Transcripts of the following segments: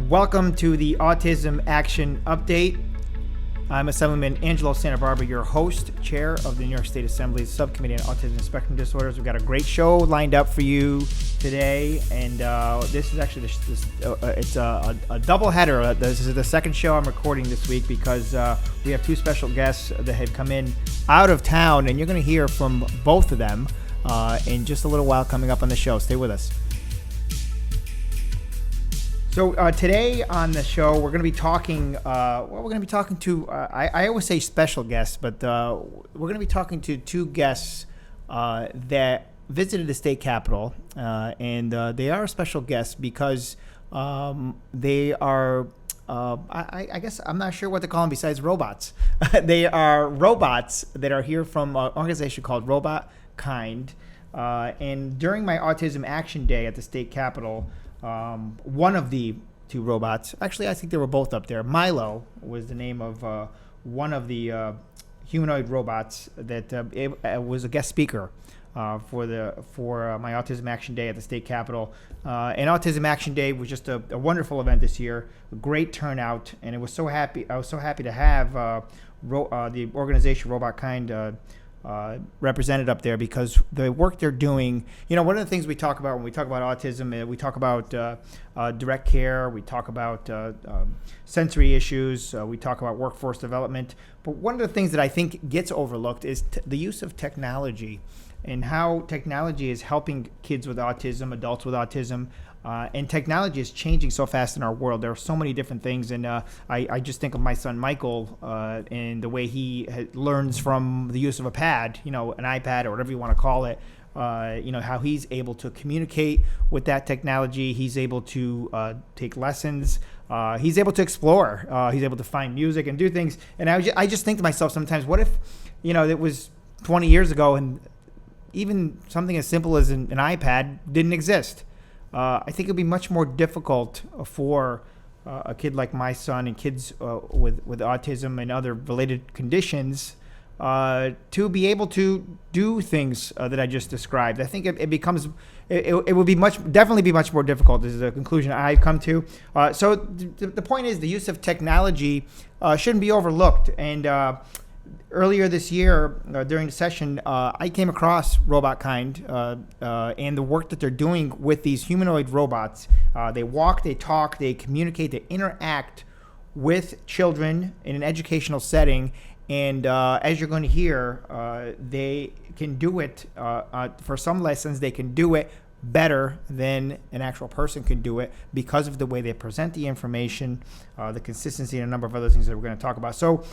Welcome to the Autism Action Update. I'm Assemblyman Angelo Santa Barbara, your host, chair of the New York State Assembly's Subcommittee on Autism and Spectrum Disorders. We've got a great show lined up for you today, and this is actually it's a double header. This is the second show I'm recording this week because we have two special guests that have come in out of town, and you're going to hear from both of them in just a little while coming up on the show. Stay with us. So today on the show, we're going to be talking. We're going to be talking to. I always say special guests, but we're going to be talking to two guests that visited the state capitol, and they are special guests because they are. I guess I'm not sure what to call them besides robots. They are robots that are here from an organization called Robot Kind, and during my Autism Action Day at the state capitol. One of the two robots, actually I think they were both up there. Milo was the name of one of the humanoid robots that was a guest speaker for my Autism Action Day at the state capitol. And Autism Action Day was just a wonderful event this year, a great turnout, and I was so happy to have the organization Robot Kind represented up there because the work they're doing, one of the things we talk about when we talk about autism, we talk about direct care, we talk about sensory issues, we talk about workforce development. But one of the things that I think gets overlooked is the use of technology and how technology is helping kids with autism, adults with autism. And technology is changing so fast in our world. There are so many different things. And I just think of my son, Michael, and the way he learns from the use of a pad, an iPad or whatever you want to call it, how he's able to communicate with that technology. He's able to take lessons. He's able to explore. He's able to find music and do things. And I just think to myself sometimes, what if, it was 20 years ago and even something as simple as an iPad didn't exist? I think it'd be much more difficult for a kid like my son and kids with autism and other related conditions to be able to do things that I just described. I think it would definitely be much more difficult. This is a conclusion I've come to. So the point is the use of technology shouldn't be overlooked. And earlier this year, during the session, I came across Robot Kind and the work that they're doing with these humanoid robots. They walk, they talk, they communicate, they interact with children in an educational setting. And as you're going to hear, they can do it for some lessons. They can do it better than an actual person can do it because of the way they present the information, the consistency, and a number of other things that we're going to talk about. So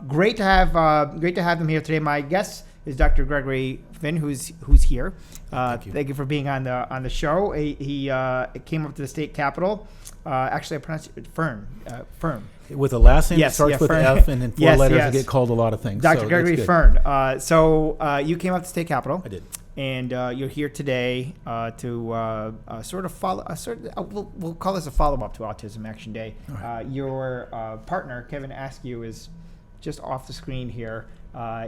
great to have them here today. My guest is Dr. Gregory Firn, who's here. Thank you for being on the show. He came up to the state capitol. Actually, I pronounced it Firn. Firn. With a last name that starts with Firn. F and then four letters, I get called a lot of things. Dr. Gregory Firn. So you came up to state capitol. I did. And you're here today to sort of follow. We'll call this a follow-up to Autism Action Day. Right. Your partner, Kevin Askew, is just off the screen here.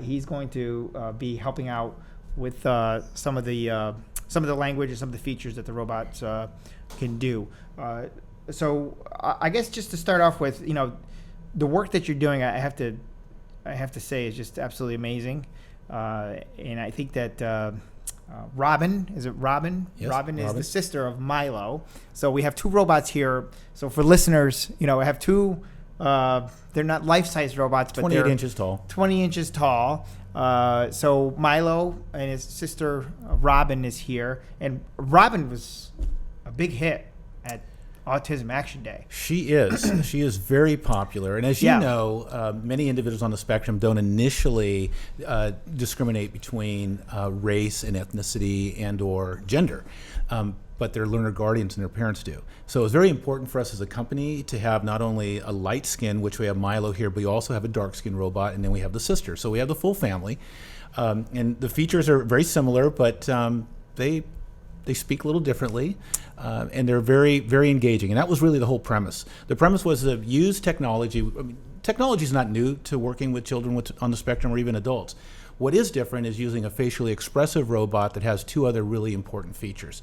He's going to be helping out with some of the language and some of the features that the robots can do. So I guess just to start off with, the work that you're doing, I have to say is just absolutely amazing. And I think that Robin, is it Robin? Yes, Robin is the sister of Milo. So we have two robots here. So for listeners, I have two, they're not life-size robots, but 28 inches tall. 20 inches tall. So Milo and his sister Robin is here. And Robin was a big hit at Autism Action Day. She is. She is very popular. And as you know, many individuals on the spectrum don't initially discriminate between race and ethnicity and or gender. But their learner guardians and their parents do. So it's very important for us as a company to have not only a light skin, which we have Milo here, but we also have a dark skin robot, and then we have the sister. So we have the full family. And the features are very similar, but they speak a little differently, and they're very, very engaging. And that was really the whole premise. The premise was to use technology. I mean, technology is not new to working with children on the spectrum or even adults. What is different is using a facially expressive robot that has two other really important features.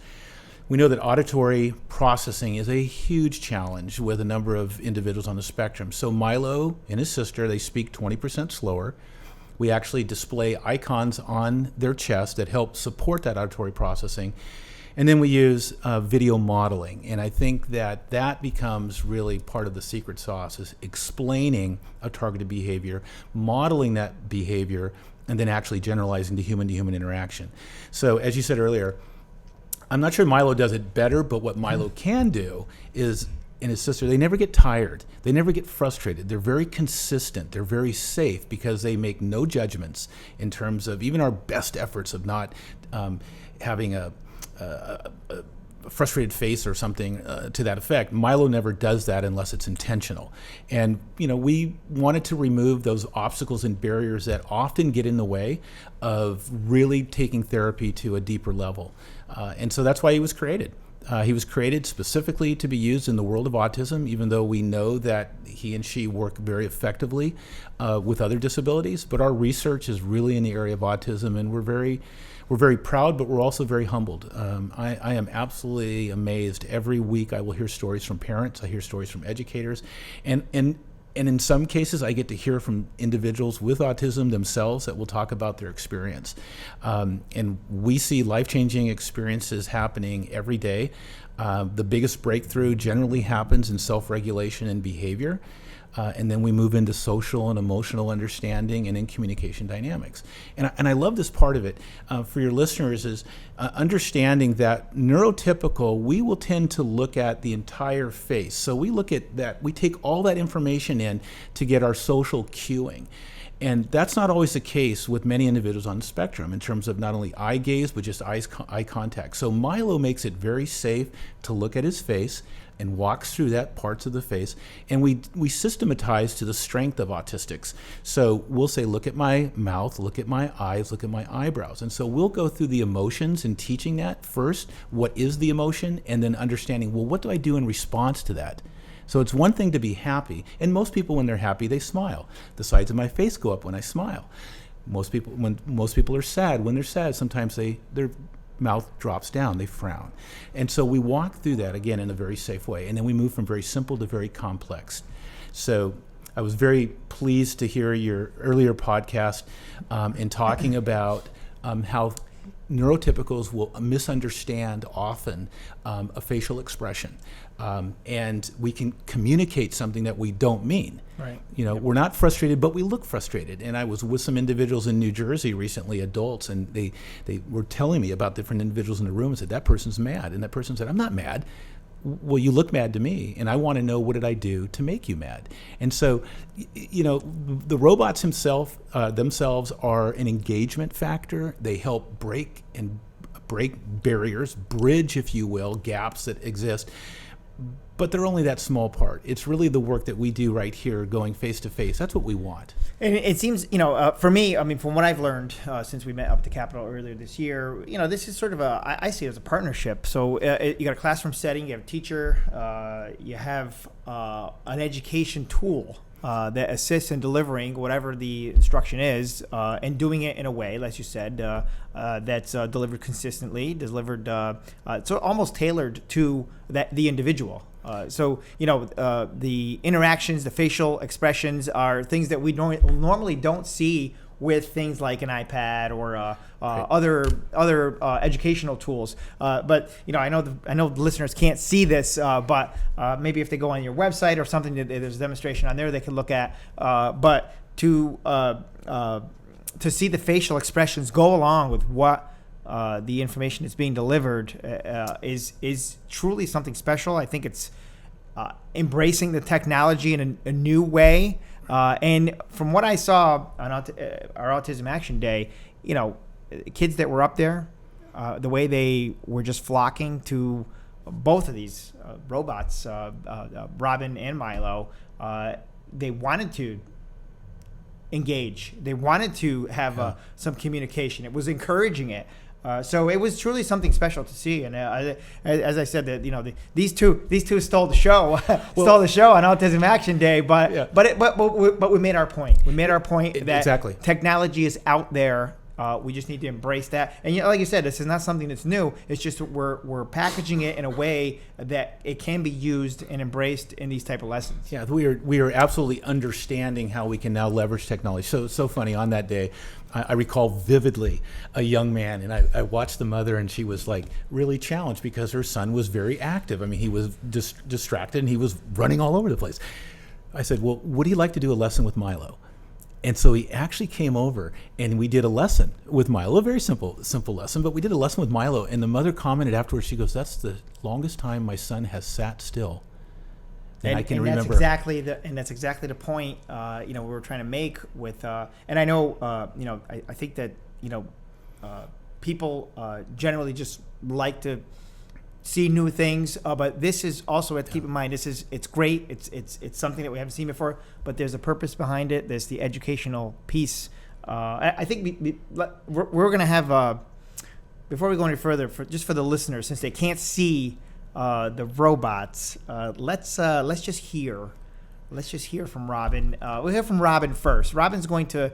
We know that auditory processing is a huge challenge with a number of individuals on the spectrum. So Milo and his sister, they speak 20% slower. We actually display icons on their chest that help support that auditory processing. And then we use video modeling. And I think that that becomes really part of the secret sauce, is explaining a targeted behavior, modeling that behavior, and then actually generalizing to human interaction. So as you said earlier, I'm not sure Milo does it better, but what Milo can do is, and his sister, they never get tired. They never get frustrated. They're very consistent. They're very safe because they make no judgments in terms of even our best efforts of not having a frustrated face or something to that effect. Milo never does that unless it's intentional. And we wanted to remove those obstacles and barriers that often get in the way of really taking therapy to a deeper level. And so that's why he was created. He was created specifically to be used in the world of autism, even though we know that he and she work very effectively with other disabilities. But our research is really in the area of autism, and we're very proud, but we're also very humbled. I am absolutely amazed. Every week I will hear stories from parents, I hear stories from educators, and in some cases I get to hear from individuals with autism themselves that will talk about their experience. And we see life-changing experiences happening every day. The biggest breakthrough generally happens in self-regulation and behavior. And then we move into social and emotional understanding and in communication dynamics. And I love this part of it for your listeners is understanding that neurotypical, we will tend to look at the entire face. So we look at that, we take all that information in to get our social cueing. And that's not always the case with many individuals on the spectrum in terms of not only eye gaze, but just eye contact. So Milo makes it very safe to look at his face and walks through that parts of the face. And we systematize to the strength of autistics. So we'll say, look at my mouth, look at my eyes, look at my eyebrows. And so we'll go through the emotions and teaching that first, what is the emotion, and then understanding, well, what do I do in response to that? So it's one thing to be happy, and most people, when they're happy, they smile. The sides of my face go up when I smile. When most people are sad, when they're sad, sometimes their mouth drops down, they frown. And so we walk through that, again, in a very safe way, and then we move from very simple to very complex. So I was very pleased to hear your earlier podcast in talking about how neurotypicals will misunderstand often a facial expression. And we can communicate something that we don't mean. Right. We're not frustrated, but we look frustrated. And I was with some individuals in New Jersey recently, adults, and they were telling me about different individuals in the room and said, that person's mad. And that person said, I'm not mad. Well, you look mad to me, and I want to know, what did I do to make you mad? And so, the robots themselves are an engagement factor. They help break barriers, bridge, if you will, gaps that exist. But they're only that small part. It's really the work that we do right here, going face to face. That's what we want. And it seems, for me, I mean, from what I've learned since we met up at the Capitol earlier this year, this is sort of I see it as a partnership. So you got a classroom setting, you have a teacher, you have an education tool that assists in delivering whatever the instruction is, and doing it in a way, as you said, that's delivered consistently, so almost tailored to the individual. So the interactions, the facial expressions are things that we normally don't see with things like an iPad or other educational tools. But I know the listeners can't see this, but maybe if they go on your website or something, there's a demonstration on there they can look at. But to see the facial expressions go along with what the information that's being delivered is truly something special. I think it's embracing the technology in a new way. And from what I saw on our Autism Action Day, kids that were up there, the way they were just flocking to both of these robots, Robin and Milo, they wanted to engage. They wanted to have some communication. It was encouraging it. So it was truly something special to see, and as I said, that these two stole the show, stole the show on Autism Action Day. But we made our point. We made our point that exactly. Technology is out there We just need to embrace that. And like you said, this is not something that's new. It's just we're packaging it in a way that it can be used and embraced in these type of lessons. Yeah, we are absolutely understanding how we can now leverage technology. So funny. On that day, I recall vividly a young man, and I watched the mother, and she was like really challenged because her son was very active. I mean, he was distracted and he was running all over the place. I said, well, would he like to do a lesson with Milo? And so he actually came over and we did a lesson with Milo, a very simple lesson, but we did a lesson with Milo. And the mother commented afterwards, she goes, that's the longest time my son has sat still. And I can remember. That's exactly the point, we were trying to make with, and I know, I think that, people generally just like to see new things, but this is also, to keep in mind, it's great. It's something that we haven't seen before, but there's a purpose behind it. There's the educational piece. I think we're going to have, before we go any further, just for the listeners, since they can't see the robots, let's just hear from Robin. We'll hear from Robin first. Robin's going to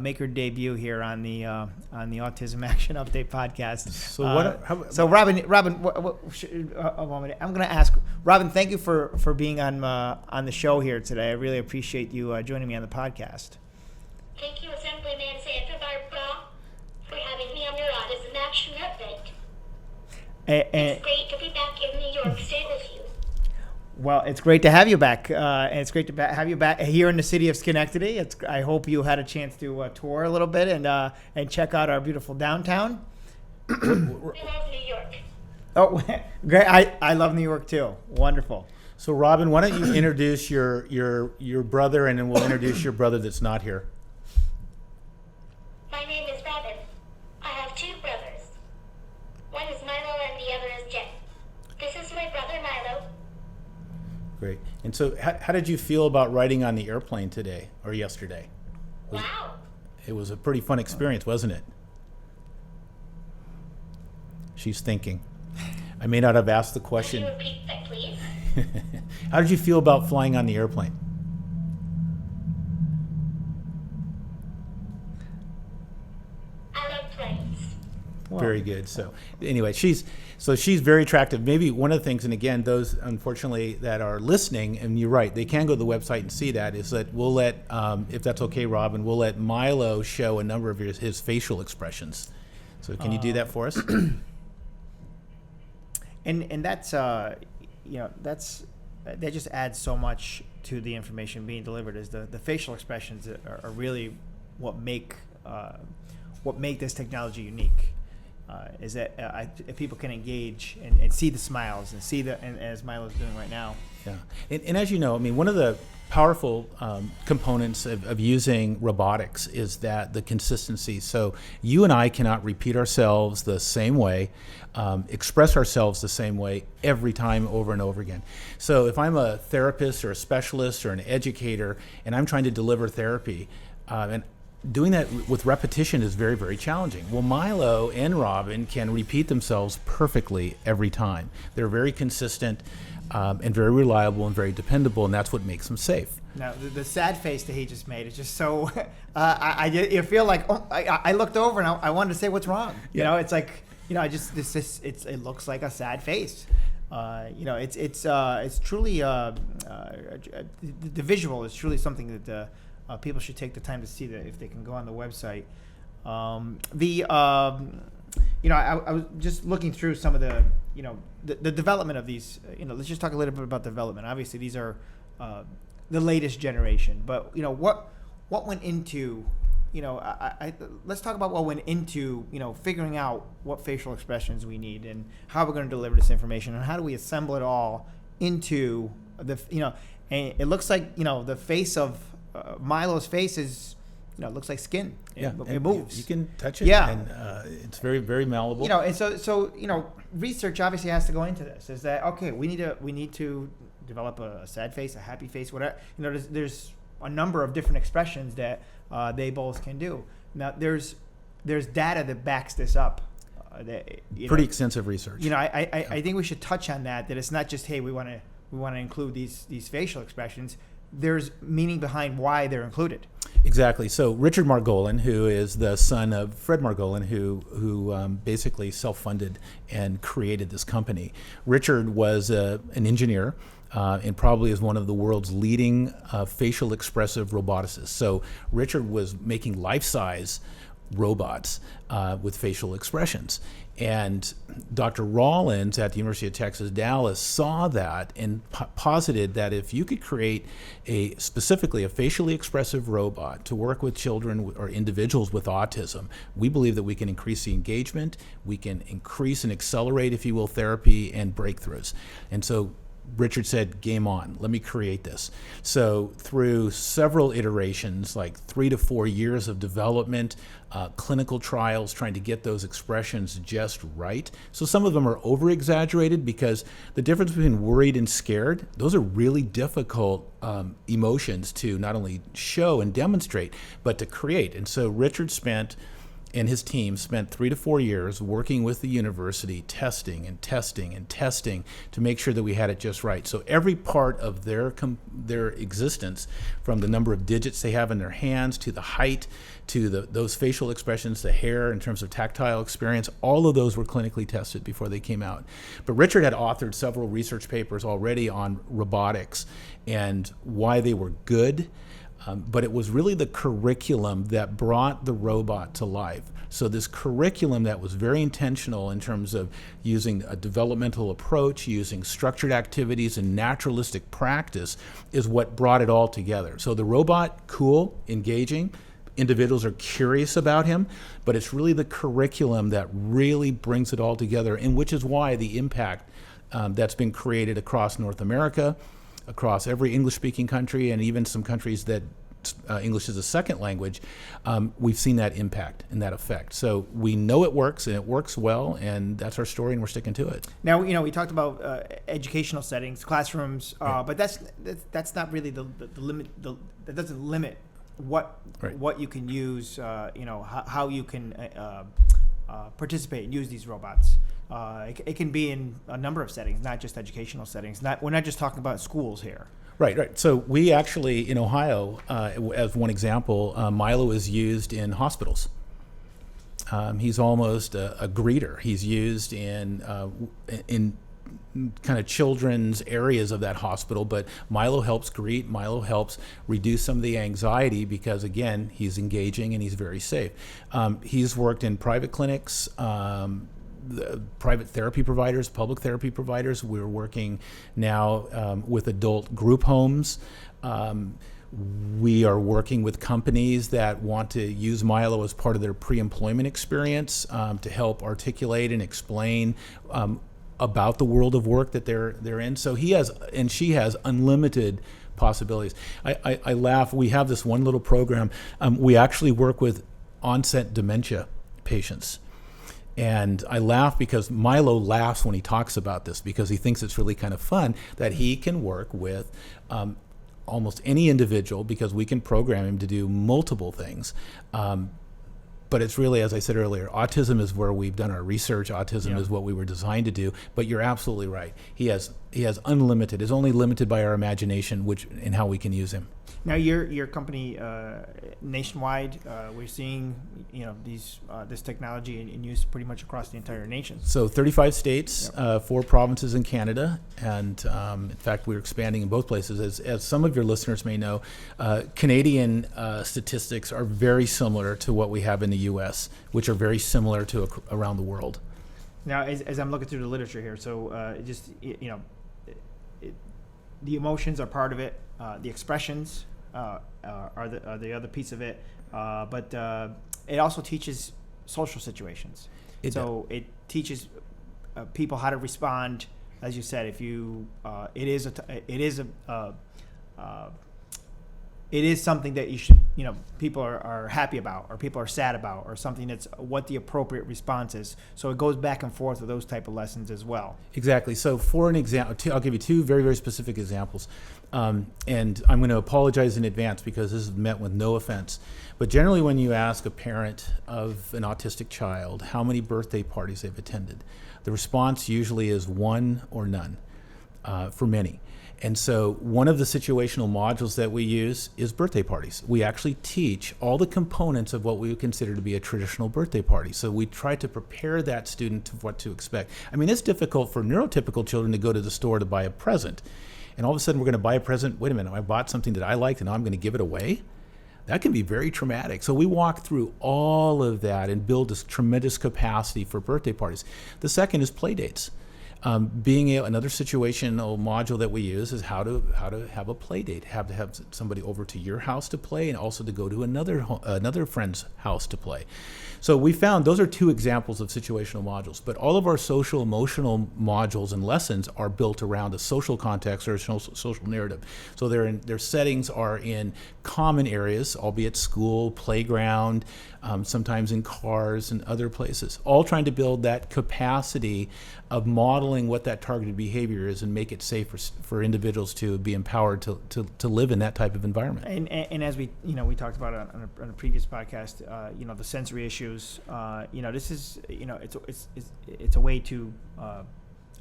make her debut here on the Autism Action Update podcast. So Robin, a moment. I'm going to ask Robin. Thank you for being on the show here today. I really appreciate you joining me on the podcast. Thank you, Assemblyman Sandra Barbara, for having me on your Autism Action Update. It's great to be back in New York State with you. Well, it's great to have you back, and it's great to have you back here in the city of Schenectady. I hope you had a chance to tour a little bit and check out our beautiful downtown. We love New York. Oh, great! I love New York too. Wonderful. So, Robin, why don't you introduce your brother, and then we'll introduce your brother that's not here. My name is Robin. I have two brothers. One is Milo and the other is Jen. This is my brother Milo. Great. And so how did you feel about riding on the airplane today or yesterday? Wow. It was a pretty fun experience, wasn't it? She's thinking. I may not have asked the question. Can you repeat that, please? How did you feel about flying on the airplane? I love planes. Well, very good. So anyway, she's very attractive. Maybe one of the things, and again, those unfortunately that are listening, and you're right, they can go to the website and see that, is that we'll let, if that's okay, Robin, we'll let Milo show a number of his facial expressions. So can you do that for us? And that's that just adds so much to the information being delivered. Is the facial expressions are really what make this technology unique. Is that if people can engage and see the smiles and and as Milo's doing right now. Yeah, and as you know, I mean, one of the powerful components of using robotics is that the consistency. So you and I cannot repeat ourselves the same way, express ourselves the same way every time over and over again. So if I'm a therapist or a specialist or an educator and I'm trying to deliver therapy, and doing that with repetition is very, very challenging. Well, Milo and Robin can repeat themselves perfectly every time. They're very consistent and very reliable and very dependable, and that's what makes them safe. Now, the sad face that he just made is just so. You feel like I looked over and I wanted to say what's wrong. You know, it's like it looks like a sad face. It's truly the visual is truly something that. People should take the time to see that if they can go on the website. I was just looking through some of the development of these. Let's just talk a little bit about development. Obviously, these are the latest generation, but what went into let's talk about what went into figuring out what facial expressions we need and how we're going to deliver this information and how do we assemble it all into the and it looks like the face of Milo's face is, it looks like skin. It moves. You can touch it. Yeah. And it's very, very malleable. And so research obviously has to go into this. Is that okay? We need to develop a sad face, a happy face, whatever. There's a number of different expressions that they both can do. Now there's data that backs this up. Pretty extensive research. I think we should touch on that. That it's not just, hey, we want to include these facial expressions. there's meaning behind why they're included. Exactly. So Richard Margolin, who is the son of Fred Margolin, who basically self-funded and created this company. Richard was an engineer and probably is one of the world's leading facial expressive roboticists. So Richard was making life-size robots with facial expressions. And Dr. Rollins at the University of Texas, Dallas saw that and posited that if you could create specifically a facially expressive robot to work with children or individuals with autism, we believe that we can increase the engagement, we can increase and accelerate, if you will, therapy and breakthroughs. And so Richard said, game on, let me create this. So through several iterations, like 3 to 4 years of development, clinical trials, trying to get those expressions just right. So some of them are over-exaggerated because the difference between worried and scared, those are really difficult emotions to not only show and demonstrate, but to create. And so Richard and his team spent 3 to 4 years working with the university, testing and testing and testing to make sure that we had it just right. So every part of their existence, from the number of digits they have in their hands to the height, to those facial expressions, the hair in terms of tactile experience, all of those were clinically tested before they came out. But Richard had authored several research papers already on robotics and why they were good. But it was really the curriculum that brought the robot to life. So this curriculum that was very intentional in terms of using a developmental approach, using structured activities and naturalistic practice is what brought it all together. So the robot, cool, engaging, individuals are curious about him, but it's really the curriculum that really brings it all together, and which is why the impact that's been created across North America, across every English-speaking country, and even some countries that English is a second language, we've seen that impact and that effect. So we know it works, and it works well, and that's our story, and we're sticking to it. Now, we talked about educational settings, classrooms, Right. but that's not really the limit. That doesn't limit what you can use. How you can participate and use these robots. It can be in a number of settings, not just educational settings. We're not just talking about schools here. Right. So we actually, in Ohio, as one example, Milo is used in hospitals. He's almost a greeter. He's used in kind of children's areas of that hospital, but Milo helps greet. Milo helps reduce some of the anxiety because, again, he's engaging and he's very safe. He's worked in private clinics, private therapy providers, public therapy providers. We're working now with adult group homes. We are working with companies that want to use Milo as part of their pre-employment experience to help articulate and explain about the world of work that they're in. So he has, and she has, unlimited possibilities. I laugh. We have this one little program. We actually work with onset dementia patients. And I laugh because Milo laughs when he talks about this because he thinks it's really kind of fun that he can work with almost any individual because we can program him to do multiple things. But it's really, as I said earlier, autism is where we've done our research. Autism is what we were designed to do. But you're absolutely right. He has unlimited. Is only limited by our imagination, and how we can use him. Now, your company nationwide, we're seeing this technology in use pretty much across the entire nation. So 35 states, 4 provinces in Canada, and in fact, we're expanding in both places. As some of your listeners may know, Canadian statistics are very similar to what we have in the U.S., which are very similar to around the world. Now, as I'm looking through the literature here, so the emotions are part of it. The expressions are the other piece of it, but it also teaches social situations. It teaches people how to respond. As you said, if you it is something that you should, people are happy about, or people are sad about, or something that's what the appropriate response is. So it goes back and forth with those type of lessons as well. Exactly. So for an example, I'll give you 2 very, very specific examples. And I'm going to apologize in advance because this is meant with no offense. But generally when you ask a parent of an autistic child how many birthday parties they've attended, the response usually is 1 or none. for many. And so one of the situational modules that we use is birthday parties. We actually teach all the components of what we would consider to be a traditional birthday party. So we try to prepare that student to what to expect. I mean, it's difficult for neurotypical children to go to the store to buy a present. And all of a sudden we're going to buy a present. Wait a minute, I bought something that I liked and now I'm going to give it away? That can be very traumatic. So we walk through all of that and build this tremendous capacity for birthday parties. The second is play dates. Another situational module that we use is how to have a play date, have to have somebody over to your house to play, and also to go to another friend's house to play. So we found those are two examples of situational modules, but all of our social emotional modules and lessons are built around a social context or a social narrative. So their settings are in common areas, albeit school, playground, sometimes in cars and other places, all trying to build that capacity of modeling what that targeted behavior is and make it safe for individuals to be empowered to live in that type of environment. And as we talked about on a previous podcast, the sensory issues, this is, it's a way to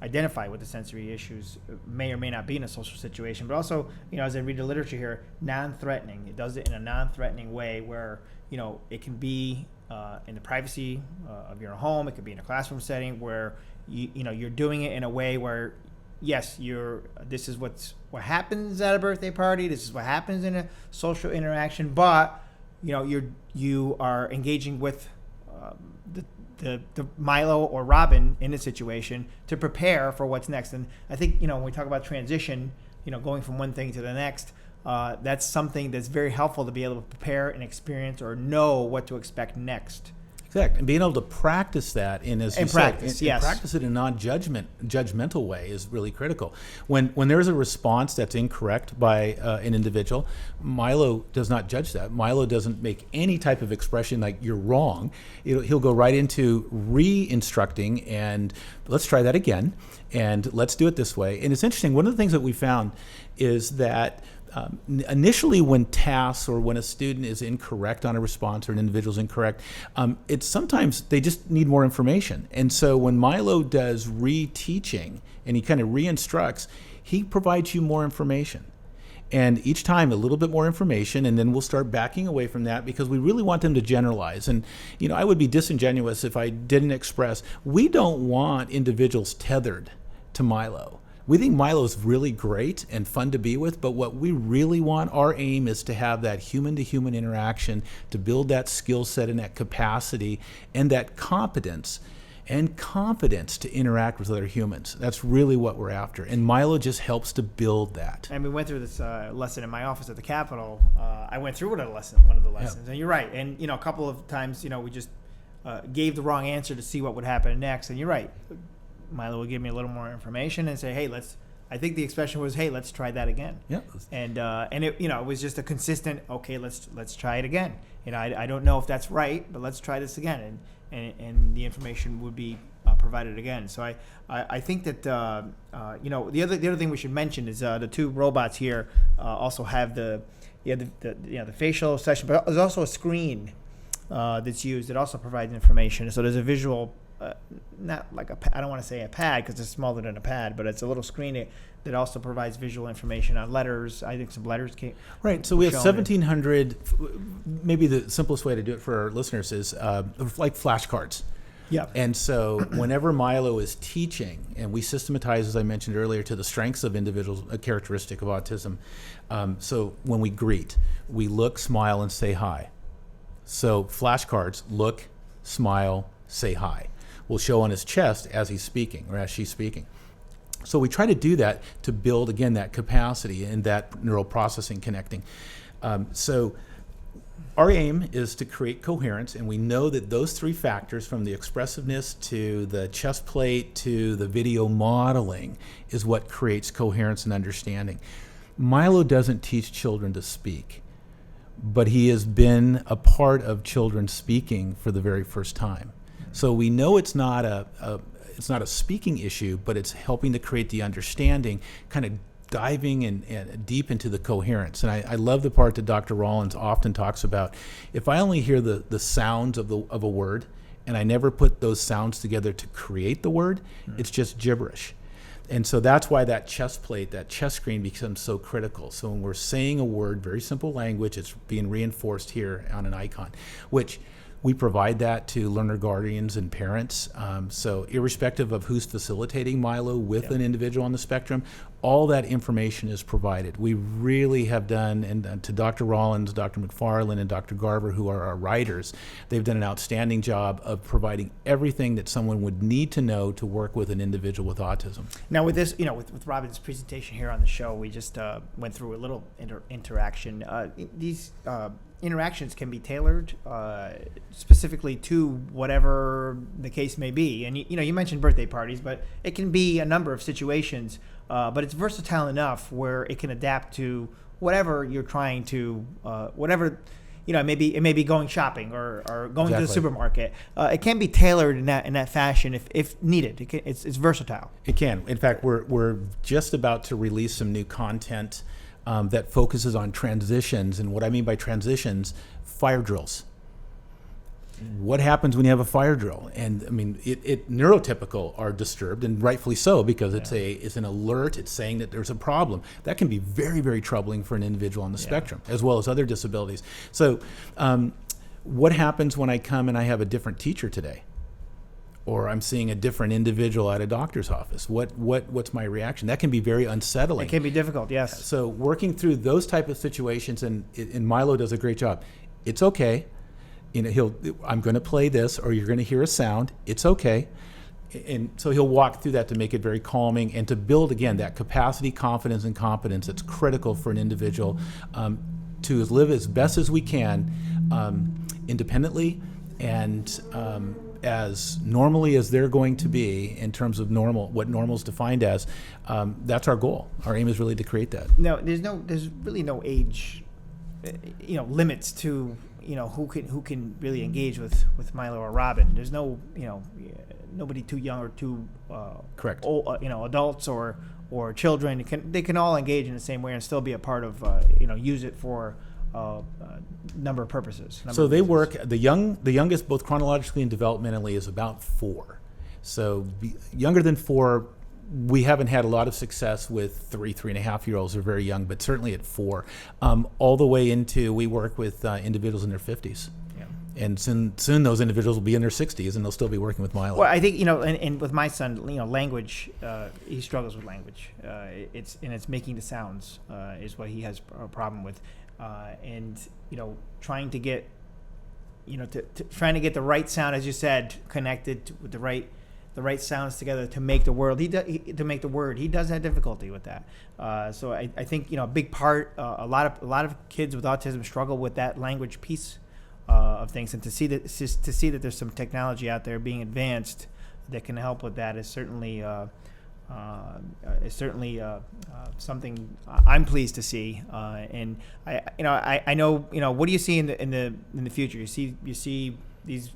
identify what the sensory issues may or may not be in a social situation, but also, as I read the literature here, non-threatening. It does it in a non-threatening way where, it can be in the privacy of your home. It could be in a classroom setting where you're doing it in a way where, yes, this is what happens at a birthday party. This is what happens in a social interaction, but you are engaging with the Milo or Robin in a situation to prepare for what's next. And I think when we talk about transition, going from one thing to the next, that's something that's very helpful to be able to prepare and experience or know what to expect next. Exactly, and being able to practice that practice it in a non-judgmental way is really critical. When there's a response that's incorrect by an individual, Milo does not judge that. Milo doesn't make any type of expression like you're wrong. He'll go right into re-instructing and let's try that again, and let's do it this way. And it's interesting. One of the things that we found is that initially when tasks or when a student is incorrect on a response or an individual is incorrect, it's sometimes they just need more information. And so when Milo does reteaching and he kind of re-instructs, he provides you more information. And each time a little bit more information, and then we'll start backing away from that because we really want them to generalize. And I would be disingenuous if I didn't express, we don't want individuals tethered to Milo. We think Milo's really great and fun to be with, but what we really want, our aim is to have that human-to-human interaction, to build that skill set and that capacity and that competence and confidence to interact with other humans. That's really what we're after. And Milo just helps to build that. And we went through this lesson in my office at the Capitol. I went through one of the lessons. Yeah. And you're right. And, a couple of times, we just gave the wrong answer to see what would happen next. And you're right. Milo would give me a little more information and say, "Hey, I think the expression was, hey, let's try that again." Yeah. And it, it was just a consistent, okay, let's try it again. I don't know if that's right, but let's try this again. And the information would be provided again. So I think that the other thing we should mention is the two robots here also have the facial session, but there's also a screen that's used that also provides information. So there's a visual. Not like I don't want to say a pad because it's smaller than a pad, but it's a little screen that also provides visual information on letters. I think some letters came. Right. So we have 1,700. Maybe the simplest way to do it for our listeners is like flashcards. Yeah. And so whenever Milo is teaching, and we systematize, as I mentioned earlier, to the strengths of individuals, a characteristic of autism. So when we greet, we look, smile, and say hi. So flashcards, look, smile, say hi. Will show on his chest as he's speaking or as she's speaking. So we try to do that to build, again, that capacity and that neural processing connecting. So our aim is to create coherence, and we know that those three factors, from the expressiveness to the chest plate to the video modeling, is what creates coherence and understanding. Milo doesn't teach children to speak, but he has been a part of children speaking for the very first time. So we know it's not a speaking issue, but it's helping to create the understanding, kind of diving and deep into the coherence. And I love the part that Dr. Rollins often talks about. If I only hear the sounds of a word, and I never put those sounds together to create the word, it's just gibberish. And so that's why that chest plate, that chest screen becomes so critical. So when we're saying a word, very simple language, it's being reinforced here on an icon, which we provide that to learner guardians and parents. So irrespective of who's facilitating Milo with an individual on the spectrum, all that information is provided. We really have done, and to Dr. Rollins, Dr. McFarland, and Dr. Garver, who are our writers, they've done an outstanding job of providing everything that someone would need to know to work with an individual with autism. Now with this, with Robin's presentation here on the show, we just went through a little interaction. These interactions can be tailored specifically to whatever the case may be. And you mentioned birthday parties, but it can be a number of situations. But it's versatile enough where it can adapt to whatever you're trying to, whatever. It may be going shopping or going to the supermarket. It can be tailored in that fashion if needed. It's versatile. It can. In fact, we're just about to release some new content that focuses on transitions. And what I mean by transitions, fire drills. What happens when you have a fire drill? And I mean, it neurotypical are disturbed, and rightfully so, because it's an alert. It's saying that there's a problem. That can be very, very troubling for an individual on the spectrum, as well as other disabilities. So what happens when I come and I have a different teacher today? Or I'm seeing a different individual at a doctor's office. What's my reaction? That can be very unsettling. It can be difficult, yes. So working through those type of situations, and Milo does a great job. It's okay. I'm going to play this, or you're going to hear a sound. It's okay. And so he'll walk through that to make it very calming and to build, again, that capacity, confidence, and competence that's critical for an individual to live as best as we can independently and as normally as they're going to be in terms of what normal is defined as. That's our goal. Our aim is really to create that. No, there's really no age, limits to who can really engage with Milo or Robin. There's no nobody too young or too correct. Old, adults or children. They can all engage in the same way and still be a part of use it for number of purposes. So they work. The youngest, both chronologically and developmentally, is about 4. So younger than 4. We haven't had a lot of success with 3.5-year-olds. They're very young, but certainly at 4, all the way into, we work with individuals in their 50s. Yeah. And soon those individuals will be in their 60s, and they'll still be working with Milo. Well, I think, and with my son, language, he struggles with language. It's making the sounds is what he has a problem with. And, trying to get, trying to get the right sound, as you said, connected with the right sounds together to make the word. He does have difficulty with that. So I think a big part. A lot of kids with autism struggle with that language piece of things, and to see that there's some technology out there being advanced that can help with that is certainly something I'm pleased to see. And I know what do you see in the future? You see these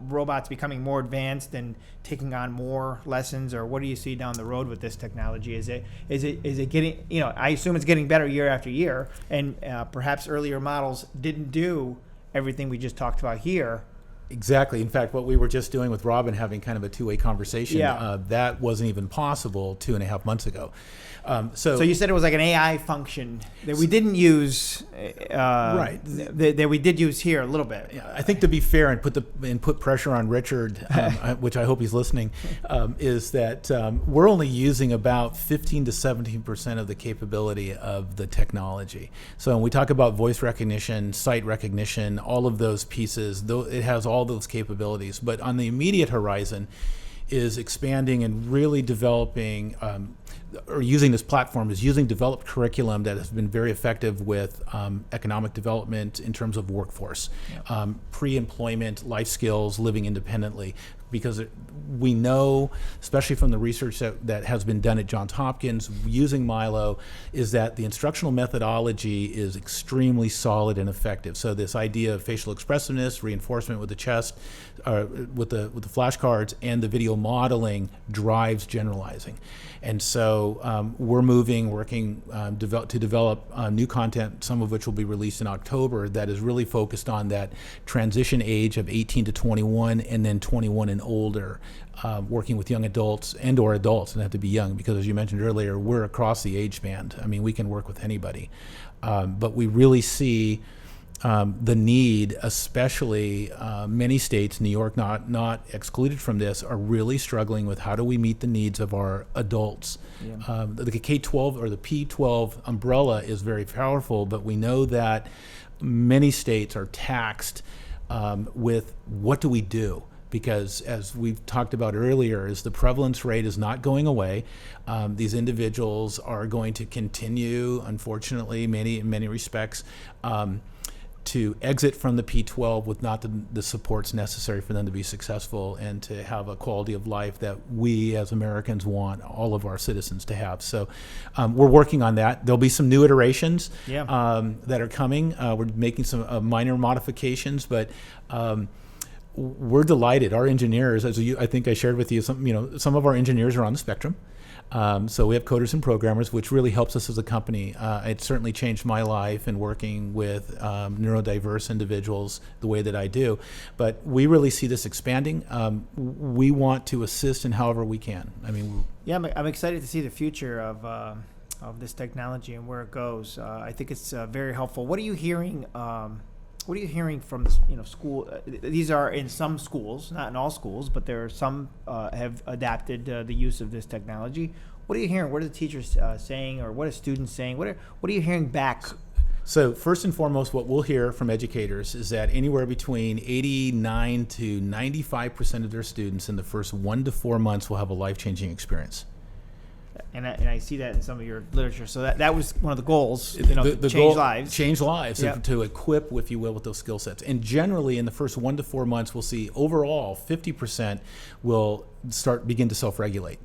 robots becoming more advanced and taking on more lessons, or what do you see down the road with this technology? Is it getting, I assume it's getting better year after year, and perhaps earlier models didn't do everything we just talked about here. Exactly. In fact, what we were just doing with Robin, having kind of a two-way conversation, that wasn't even possible 2.5 months ago. So you said it was like an AI function that we didn't use, right? That we did use here a little bit. Yeah, I think to be fair and put pressure on Richard, which I hope he's listening, is that we're only using about 15 to 17% of the capability of the technology. So when we talk about voice recognition, sight recognition, all of those pieces, it has all those capabilities. But on the immediate horizon is expanding and really developing or using this platform is using developed curriculum that has been very effective with economic development in terms of workforce, pre-employment, life skills, living independently. Because we know, especially from the research that has been done at Johns Hopkins using Milo, is that the instructional methodology is extremely solid and effective. So this idea of facial expressiveness, reinforcement with the chest, with the flashcards, and the video modeling drives generalizing. And so we're working to develop new content, some of which will be released in October, that is really focused on that transition age of 18 to 21, and then 21 and older, working with young adults and or adults, and have to be young because, as you mentioned earlier, we're across the age band. I mean, we can work with anybody, but we really see the need, especially many states, New York not excluded from this, are really struggling with how do we meet the needs of our adults. Yeah. The K-12 or the P-12 umbrella is very powerful, but we know that many states are taxed with what do we do? Because as we've talked about earlier, is the prevalence rate is not going away. These individuals are going to continue, unfortunately, in many respects, to exit from the P-12 with not the supports necessary for them to be successful and to have a quality of life that we as Americans want all of our citizens to have. So we're working on that. There'll be some new iterations that are coming. We're making some minor modifications, but we're delighted. Our engineers, I think I shared with you, some of our engineers are on the spectrum. So we have coders and programmers, which really helps us as a company. It certainly changed my life in working with neurodiverse individuals the way that I do. But we really see this expanding. We want to assist in however we can. I mean, I'm excited to see the future of this technology and where it goes. I think it's very helpful. What are you hearing? What are you hearing from school? These are in some schools, not in all schools, but there are some have adapted the use of this technology. What are you hearing? What are the teachers saying, or what are students saying? What are you hearing back? So first and foremost, what we'll hear from educators is that anywhere between 89 to 95% of their students in the first 1 to 4 months will have a life-changing experience. And I see that in some of your literature. So that was one of the goals, the change goal, lives. Change lives, yep. To equip, if you will, with those skill sets. And generally, in the first 1 to 4 months, we'll see overall 50% will begin to self-regulate.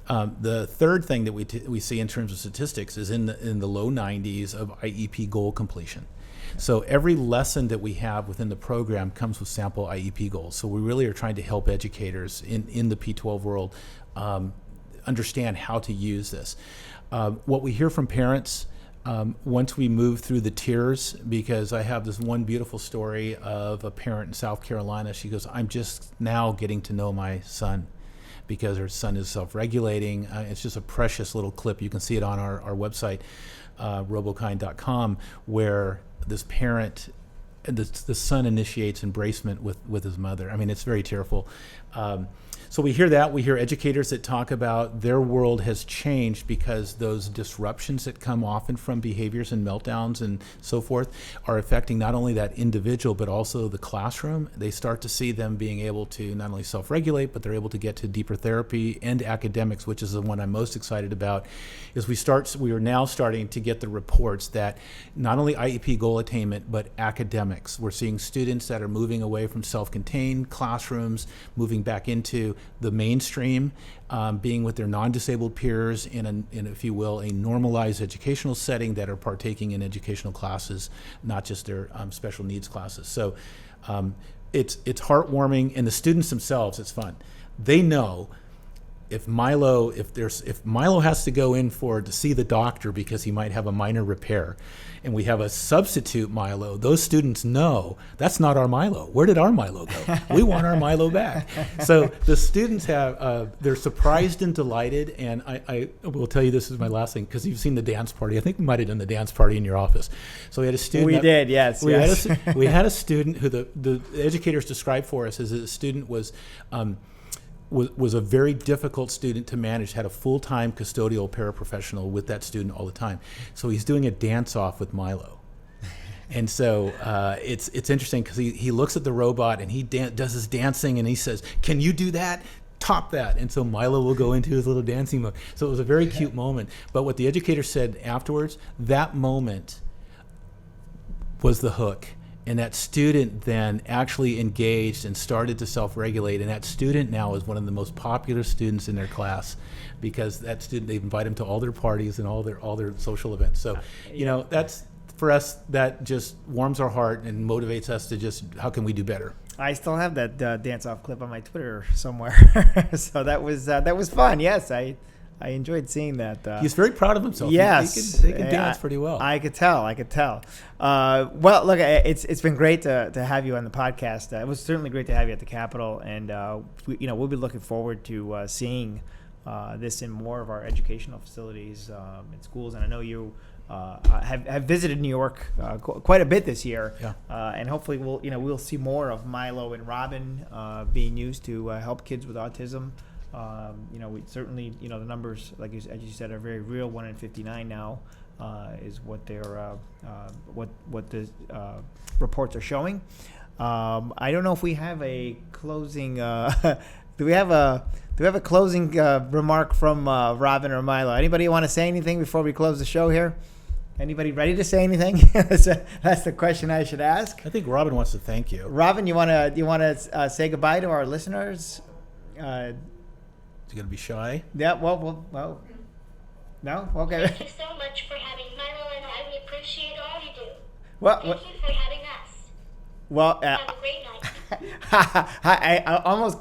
The third thing that we see in terms of statistics is in the low 90s of IEP goal completion. So every lesson that we have within the program comes with sample IEP goals. So we really are trying to help educators in the P-12 world understand how to use this. What we hear from parents once we move through the tiers, because I have this one beautiful story of a parent in South Carolina. She goes, I'm just now getting to know my son because her son is self-regulating. It's just a precious little clip. You can see it on our website, robokind.com, where this parent, the son initiates embracement with his mother. I mean, it's very tearful. So we hear that. We hear educators that talk about their world has changed because those disruptions that come often from behaviors and meltdowns and so forth are affecting not only that individual, but also the classroom. They start to see them being able to not only self-regulate, but they're able to get to deeper therapy and academics, which is the one I'm most excited about, is we are now starting to get the reports that not only IEP goal attainment, but academics. We're seeing students that are moving away from self-contained classrooms, moving back into the mainstream, being with their non-disabled peers in, if you will, a normalized educational setting that are partaking in educational classes, not just their special needs classes. So it's heartwarming, and the students themselves, it's fun. They know if Milo has to go in to see the doctor because he might have a minor repair, and we have a substitute Milo, those students know that's not our Milo. Where did our Milo go? We want our Milo back. So the students they're surprised and delighted, and I will tell you, this is my last thing, because you've seen the dance party. I think we might have done the dance party in your office. So we had a student. We did, yes. We had a student who the educators described for us as a student was a very difficult student to manage, had a full-time custodial paraprofessional with that student all the time. So he's doing a dance-off with Milo. And so it's interesting because he looks at the robot and he does his dancing and he says, can you do that? Top that. And so Milo will go into his little dancing mode. So it was a very cute moment. But what the educator said afterwards, that moment was the hook. And that student then actually engaged and started to self-regulate. And that student now is one of the most popular students in their class, because that student, they invite him to all their parties and all their social events. So, that's, for us, that just warms our heart and motivates us to just, how can we do better? I still have that dance-off clip on my Twitter somewhere. So that was fun. Yes, I I enjoyed seeing that. He's very proud of himself. Yes, he can dance pretty well. I could tell. Well, look, it's been great to have you on the podcast. It was certainly great to have you at the Capitol, and we'll be looking forward to seeing this in more of our educational facilities in schools. And I know you have visited New York quite a bit this year, and hopefully we'll see more of Milo and Robin being used to help kids with autism. We certainly, the numbers, as you said, are very real. 1 in 59 now is what they're what the reports are showing. I don't know if we have a closing. Do we have a closing remark from Robin or Milo? Anybody want to say anything before we close the show here? Anybody ready to say anything? That's the question I should ask. I think Robin wants to thank you. Robin, you want to say goodbye to our listeners? Is he going to be shy? Yeah. Well. No. Okay. Thank you so much for having Milo and I. We appreciate all you do. Thank you for having us. Well, have a great night. I almost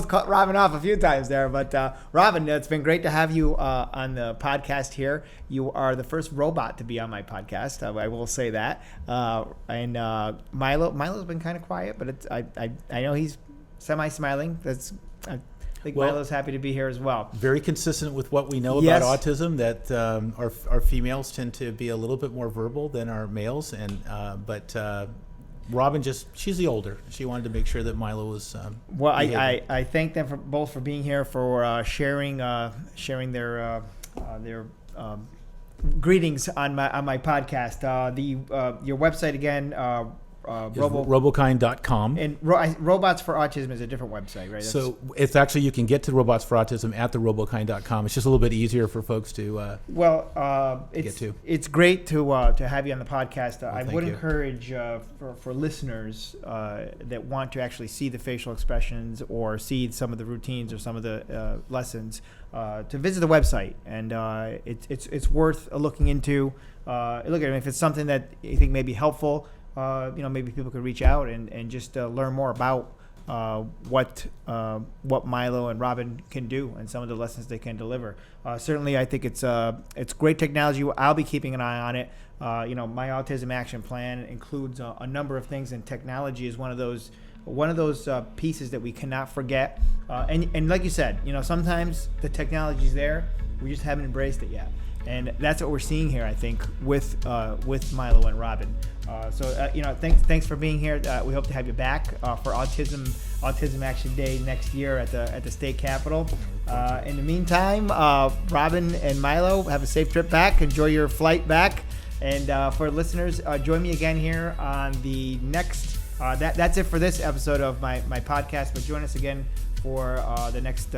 cut Robin off a few times there, but Robin, it's been great to have you on the podcast here. You are the first robot to be on my podcast. I will say that. And Milo's been kind of quiet, but I know he's semi-smiling. I think Milo's happy to be here as well. Very consistent with what we know about autism, that our females tend to be a little bit more verbal than our males, but Robin she's the older. She wanted to make sure that Milo was. Well, I thank them both for being here, for sharing their greetings on my podcast. Your website again. Robokind.com. And Robots for Autism is a different website, right? So it's actually, you can get to Robots for Autism at the Robokind.com. It's just a little bit easier for folks to get to. It's great to have you on the podcast. I would encourage for listeners that want to actually see the facial expressions or see some of the routines or some of the lessons to visit the website, and it's worth looking into. Look at it. If it's something that you think may be helpful, maybe people could reach out and just learn more about what Milo and Robin can do and some of the lessons they can deliver. Certainly, I think it's great technology. I'll be keeping an eye on it. My autism action plan includes a number of things, and technology is one of those pieces that we cannot forget. And like you said, sometimes the technology's there, we just haven't embraced it yet. And that's what we're seeing here, I think, with Milo and Robin. Thanks for being here. We hope to have you back for Autism Action Day next year at the state capitol. In the meantime, Robin and Milo, have a safe trip back. Enjoy your flight back. And for listeners, join me again here on the next. That's it for this episode of my podcast. But join us again for the next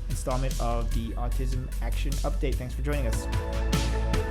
installment of the Autism Action Update. Thanks for joining us.